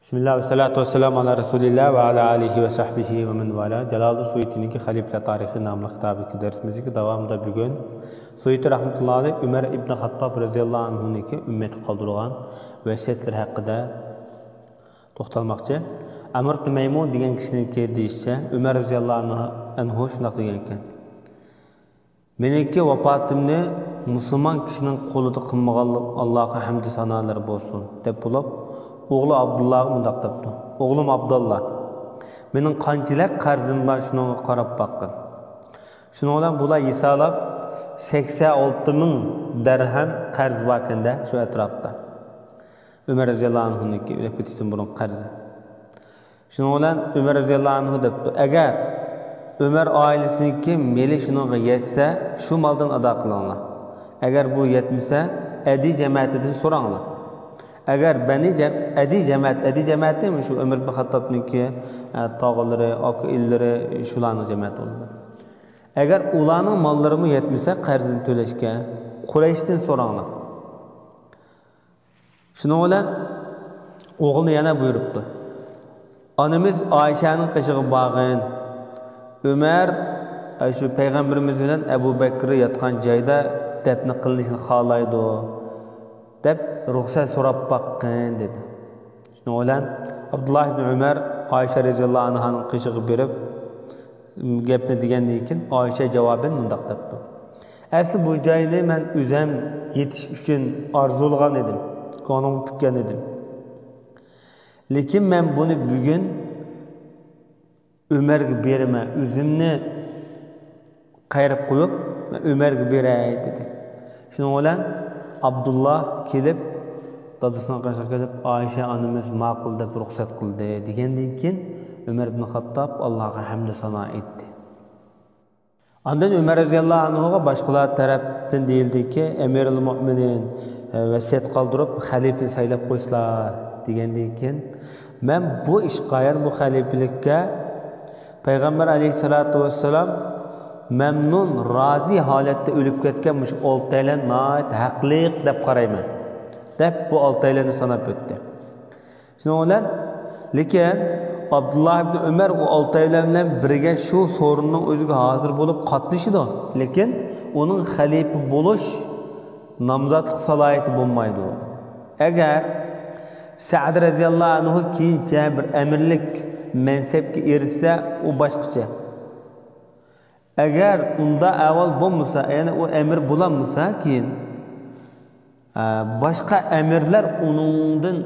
Bismillah ve salatu ve selamu ala Resulillah ve ala alihi ve sahbihi ve men vala. Jalaldır Suyuti'ninki Halifler Tarihi namlı kitabı dersimizin devamında bugün Suyuti rahmetullahi aleyh Ömer ibn Hattab radıyallahu anhu'niki ümmeti kaldırgan vesiyetler hakkında toxtalmakçı. Amr ibn Meymun degan kishininki deyişçe Ömer radıyallahu anhu şundaq degan ekan. Meniki vafatimni musulmon kishining qo'lida qilmagan Allohga hamd sanolar bo'lsin deb bo'lib oğlu Abdullah mundaq debdi. Oğlum Abdullah. Mening qanchalar qarzim bor shunga qarab baqqin. Shuning bilan bular hisoblab 86.000 dirham qarz bor ekanda shu atrofda. Ömer roziyallohu anhuniki o'lib ketishdan burun qarzi. Shuning bilan Ömer roziyallohu anhu debdi. Agar Ömer oilasiniki meli shunga yetsa, shu moldan ado qilinglar. Agar bu yetmasa, adi jamoatidan so'ranglar. Agar adi jamoati shu Ömer ibn Xattobniki tog'ilari, aka illari shularning jamoati bo'ladi. Agar ularning mollarini yetmasa, qarzini to'lashga Qurayshdan so'ranglar. Shuning bilan o'g'ilni yana buyuribdi. Onamiz Oyshaning qishig'i bag'in. Ömer shu payg'ambarimiz bilan Abu Bakr yotgan joyda dafn qilinishni xohlaydi deb ruxsat so'rab baqqin dedi. Shuning bilan Abdullah ibn Umar Oysha roziyallohu anhaning qishig'i berib gapni degandan keyin Oysha javoban mundaq debdi. Asli bu joyni men o'zim yetish uchun orzulagan edim, ko'nglim pukkan edim. Lekin men buni bugun Ömer'ga berma, o'zimni qayrib qo'yib Ömer'ga beray dedi. Shuning bilan Abdullah kelib dadasına qarşı kelib Ayşe anamız ma'qul deb ruxsat qildi degandan keyin Ömer ibn Xattob Allohga hamd sano etdi. Ondan Ömer roziyallohu anhuga boshqalar tarafdan deyildiki, Emirul Mu'minin vasiyat qoldirib xalifa saylab qo'ysalar degandan keyin men bu ishqoyat bu xalifalikka Payg'ambar alayhisolatu vassalam memnun, razi holatda o'lib ketgan mush oltaylan nayt haqliq deb qarayman. Deb bu oltaylarni sanab o'tdi. Shuning bilan lekin Abdullah ibn Umar o oltaylar bilan birga shu so'rinning o'ziga hozir bo'lib qatnashidi. Lekin uning xalifa bo'lish nomzodlik salohiyati bo'lmaydi. Agar Sa'd radhiyallohu anhu keyincha bir amirlik mansabga erishsa, u boshqacha. Agar unda avval bo'lmasa, ya'ni u amir bo'lanmasa, keyin başka emirler onundan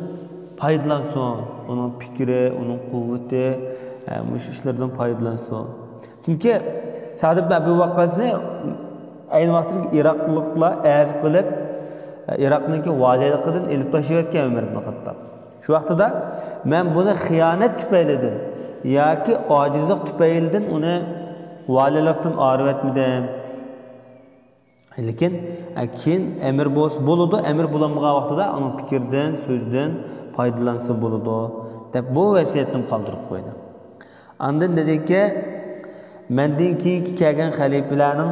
faydalansin, onun fikri, onun kuvveti, bu işlerden faydalansin. Çünkü Sa'd ibn Abi Waqqas'ni aynı vaqtda Iroqliklar az qilib Iroqniki valiligidan elib tashlayotgan Ömer ibn Xattob. Shu vaqtida men buni xiyonat tufaylidan yoki ojizlik tufaylidan uni valilikdan olib etmadim. Lekin keyin emir bo'ladi, emir bo'lanmagan vaqtida uning fikirdan, so'zdan foydalansa bo'ladi deb bu vasiyatni qoldirib qo'ydi. Ondan dediki, mendan keyingi kelgan xalifalarning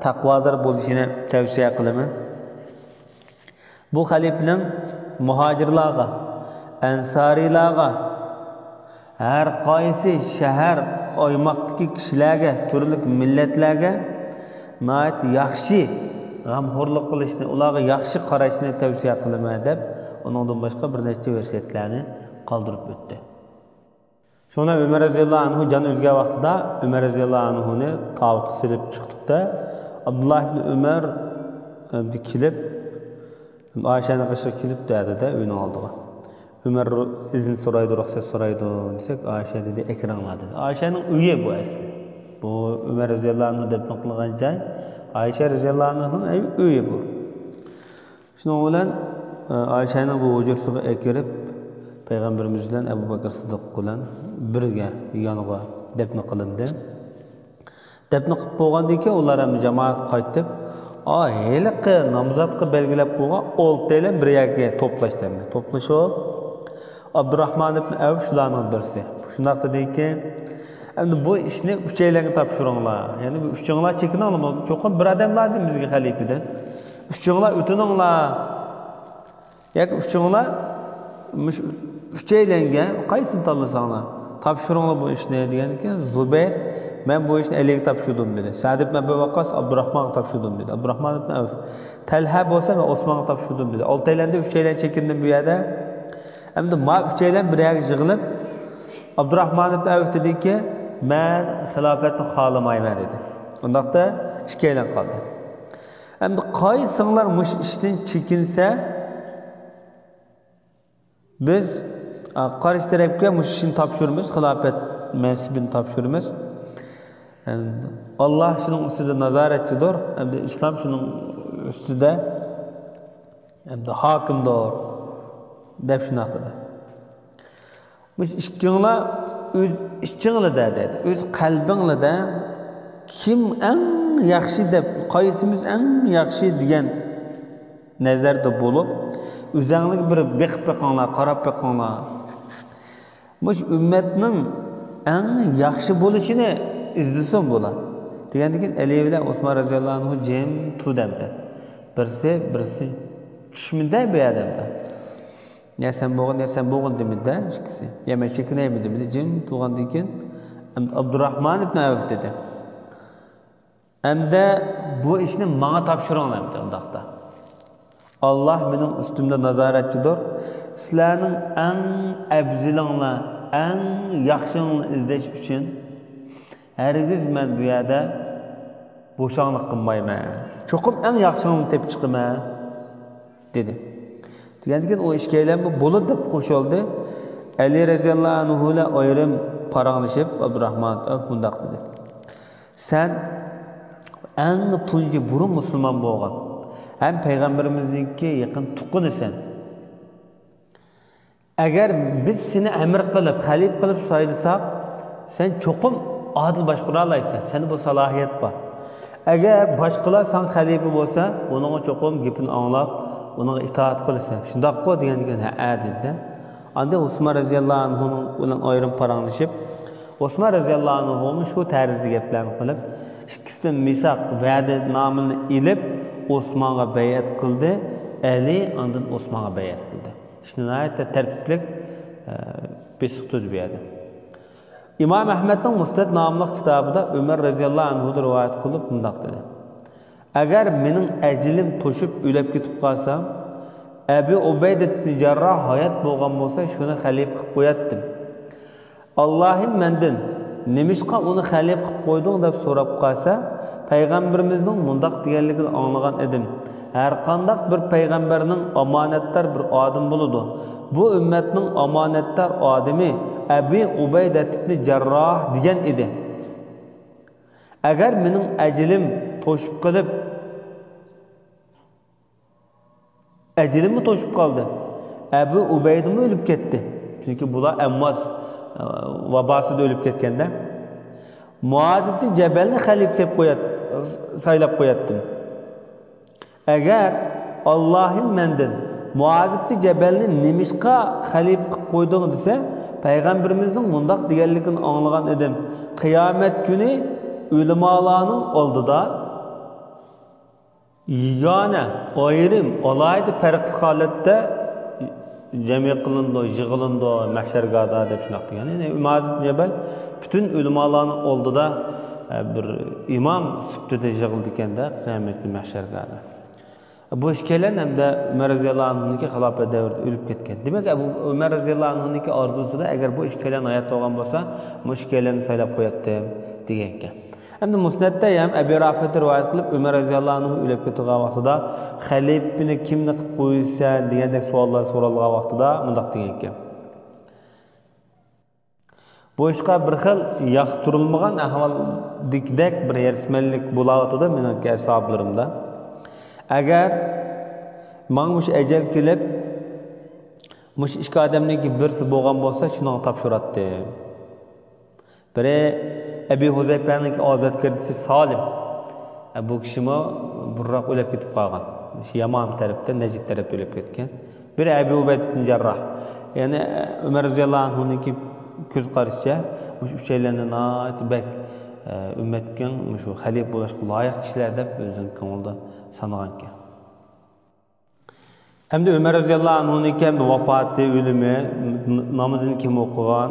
taqvodor bo'lishini tavsiya qilaman. Bu xalifaning muhojirlarga, ansorilarga, har qaysi shahar oymoqdagi kishilarga, turli millatlarga nayt yaxshi g'amxo'rlik qilishni, ularga yaxshi qarashni tavsiya qilaman deb uningdan boshqa bir nechta vasiyatlarni qoldirib o'tdi. Shunda Umar roziyallohu anhu jon o'zga vaqtida Umar roziyallohu anhuni tavutga silib chiqdiqda Abdullah ibn Umar kelib Oyshaning qishiga kelib dedi-da uyning oldiga. Umar izn so'raydi, ruxsat so'raydi desak, Oysha dedi, "Ekranglar" dedi. Oyshaning uyi bu asli. Bu Ömer roziyallohu anhu deb qilgan joy Ayşe roziyallohu anhuning uyi bu. Shuning bilan Ayşaning bu hujrasiga kirib payg'ambarimiz bilan Abu Bakr Siddiq bilan birga yoniga dafn qilindi. Dafn qilib bo'lgandan keyin ular ham jamoat qaytib, heliqi nomzodga belgilab qo'ygan oltaylar bir yerga to'plashdi. To'plashib Abdurrahman ibn Avf shularning birisi. Shundaq dediki, endi bu ishni uchaylarga topshiringlar. Ya'ni bu uchinglar chekininglar. Cho'qim bir odam lozim bizga xalifadan. Uchinglar o'tininglar. Yoki uchinglar üçeylenga qaysini tanlasanglar topshiringlar bu ishni degan ekan. Zubayr men bu ishni Aliga topshirdim dedi. Sa'd ibn Abi Waqqas Abdurrahmonga topshirdim dedi. Abdurrahmon ibn Avf Talha bo'lsa men Osmonga topshirdim dedi. Oltaylanda ucheylan chekindim bu yerda. Endi ma ucheylan bir yerga yig'ilib Abdurrahmon ibn Avf dediki, men xilofatni xohlamayman dedi. Undaqda ikkilan qoldi. Endi qaysinglar mush ishdan chekinsa biz qarshi tarafga mush ishni topshiramiz, xilofat mansibini topshiramiz. Allah shuning ustida nazoratchidir, endi islom shuning ustida endi hokimdir deb shunaqada. Mush ishkinglar o'z ishinglarda dedi, o'z qalbinglarda kim eng yaxshi deb, qaysimiz eng yaxshi degan nazarda bo'lib, o'zingizga bir beqib beqinglar, qarab beqinglar. Mush ummatning eng yaxshi bo'lishini izlasin bo'lar. Degandan Ali bilan Osmon roziyallohu anhu jim tudamdi. Birsi tushmida bu adamda. Nersen bo'g'in demidi ikkisi. Yema chekinaymi demidi, jim turgandan keyin Abdurrahmon ibn Avf dedi. Hamda bu ishni menga topshiringlar dedi undaqda. Allah mening ustimda nazoratchidir. Sizlarning eng afzalinglar, eng yaxshingni izlash uchun hargiz men bu yerda bo'shonlik qilmayman. Cho'qim eng yaxshingni tepib chiqaman dedi. Degandan keyin o ishga aylanib bo'ladi deb qo'shildi. Ali roziyallohu anhu bilan ayrim paranglashib Abdurrahmon bundaq dedi. Sen eng tunji burun musulmon bo'lgan, ham payg'ambarimizningki yaqin tuqqunisan. Agar biz seni amir qilib, xalif qilib saylasak, sen cho'qim adil boshqara olaysan. Seni bu salohiyat bor. Agar boshqalar san xalifa bo'lsa, uning cho'qim gapini anglab, uning itoat qilsa. Shundoq qo degan ha dedi. Anda Osmon roziyallohu anhu bilan ayrim paranglashib, Osmon roziyallohu anhu shu tarzda gaplarni qilib, ikkisidan misoq va'da nomini ilib Osmonga bay'at qildi. Ali ondan Osmonga bay'at qildi. Shunayta tartiblik besiqtudi bu yerda. İmam Ahmedning Musnad nomli kitobida Umar roziyallohu anhu rivoyat qilib bundoq dedi. Agar mening ajlim to'shib o'lib ketib qolsam, Abu Ubayda ibn Jarroh hayot bo'lgan bo'lsa, shuni xalif qilib qo'yatdim. Allohim mendan nimishqa uni xalif qilib qo'yding deb so'rab qolsa, payg'ambarimizning mundoq deganligini anglagan edim. Har qanday bir payg'ambarning omonatdor bir odam bo'ladi. Bu ummatning omonatdor odami Abu Ubayda ibn Jarroh degan edi. Agar mening ajlim to'shib qilib ajlimni to'shib qoldi, Abu Ubayda o'lib ketdi. Chunki bular Ammas vabosida o'lib ketganda Muaz ibn Jabalni xalif deb saylab qo'yatdim. Agar Allohim mendan Muaz ibn Jabalni nimishqa xalif qilib qo'yding desa, payg'ambarimizning mundoq deganligini anglagan edim. Qiyomat kuni ulamolarning oldida yigona ayrim olaydi farqli holatda jami qilindi, yig'ilindi mahshargohda deb shunaq degan. Ya'ni Muaz ibn Jabal bütün ulamolarning oldida bir imom sifatida yig'ildi ekanda qiyomat mahshargohda. Bu ishkalan hamda Umar roziyallohu anhuning xilofat davrida o'lib ketgan. Demak, Umar roziyallohu anhuning orzusida agar bu ishkalan hayot bo'lgan bo'lsa, bu ishkalanni saylab qo'yatdim degan ekan. Endi Musnadda ham Abu Rafi rivoyat qilib Umar roziyallohu anhu o'lib ketgan vaqtida xalifni kimni qilib qo'ysan degandek savollar so'ralgan vaqtida bundoq degan ekan. Bu ishqa bir xil yoqtirilmagan ahvoldagidek bir yarashmanlik bo'layotdi mening ashablarimda. Agar men mush ajal kelib mush ikki odamning birisi bo'lgan bo'lsa, shuni topshiratdim. Biri Abu Huzayfaning ozodkirchisi Salim. Bu kishimi burroq o'lib ketib qolgan. Yaman tarafdan Najd tarafda o'lib ketgan. Biri Abu Ubayda ibn Jarroh. Ya'ni Umar roziyallohu anhuning ko'z qarashicha mush uchaylarni bak ummatga shu xalif bo'lishga loyiq kishilar deb o'zining ko'nglida sanagan ekan. Hamda Ömer radhiyallohu anhuning vafoti, o'limi, namozini kim o'qigan,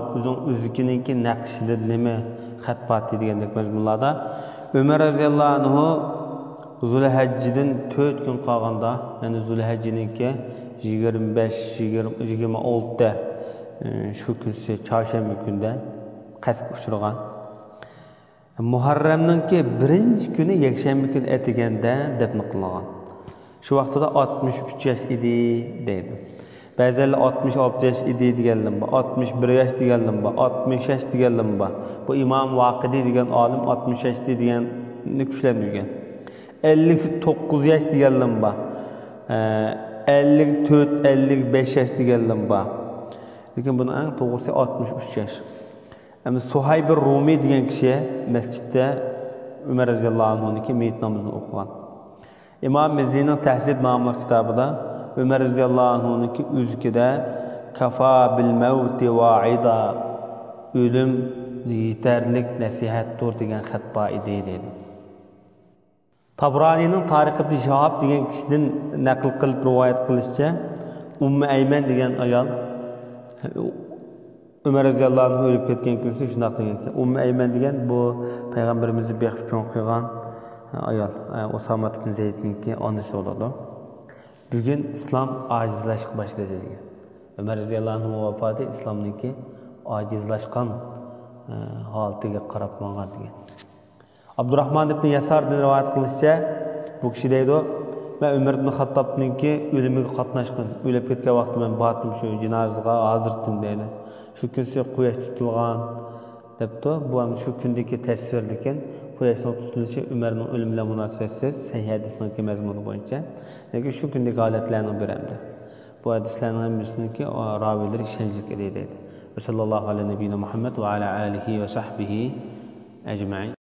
o'zininki naqshida nima xat patdi degandek mazmunlarda Ömer radhiyallohu anhu Zulhijjadan 4 kun qolganda, ya'ni Zulhijjaninki 25-26 shu kunsi çarşamba kunda qasd uchirgan. Muharramninki 1-kuni yakshanba kun etiganda dafn qilingan. Shu vaqtida 63 yosh edi deydi. Ba'zilar 66 yosh edi deganlar bor, 61 yosh deganlar bor, 60 yosh deganlar bor. Bu İmam Vaqidi degan olim 60 yosh deganni kuchlantirgan. 59 yosh deganlar bor. 54-55 yosh deganlar bor. Lekin buni eng to'g'risi 63 yosh. Ama Suhayb Rumi degan kishi masjidda Umar radhiyallohu anhuning meyit namozini o'qigan. İmam Mizzining Tahzib nomli kitobida Umar radhiyallohu anhuning o'zikida kafa bil mauti wa'ida o'lim yetarlik nasihatdir degan xat bor edi dedi. Tabranining Tariq ibn Shihab degan kishidan naql qilib rivoyat qilishicha Ummu Ayman degan ayol Ömer radhiyallohu anhu o'lib ketgan kunsi shunday degan ekan. Ummu Ayman degan bu payg'ambarimizni beqib cho'ng qilgan ayol, Usama ibn Zaydninki onasi bo'ladi. Bugun islom ojizlashib boshladi degan. Ömer radhiyallohu anhu vafoti islomninki ojizlashgan holatiga qarab bo'lgan degan. Abdurrahman ibn Yasardan rivoyat qilishicha bu kishi deydi, men Umar ibn Xattobninki o'limiga qatnashgan. O'lib ketgan vaqtda men bordim shu jinozaga hozirdim deydi. Shu kunsi quyosh tutilgan debdi. Bu ham shu kundagi tasvir ekan. Quyoshning tutilishi Umarning o'limi bilan munosabatsiz sahih hadisning mazmuni bo'yicha. Lekin shu kundagi holatlarning biramdi. Bu hadislarning hammasiniki raviylar ishonchli edi deydi. Sallallohu alayhi va Muhammad va ala alihi va sahbihi ajma'in.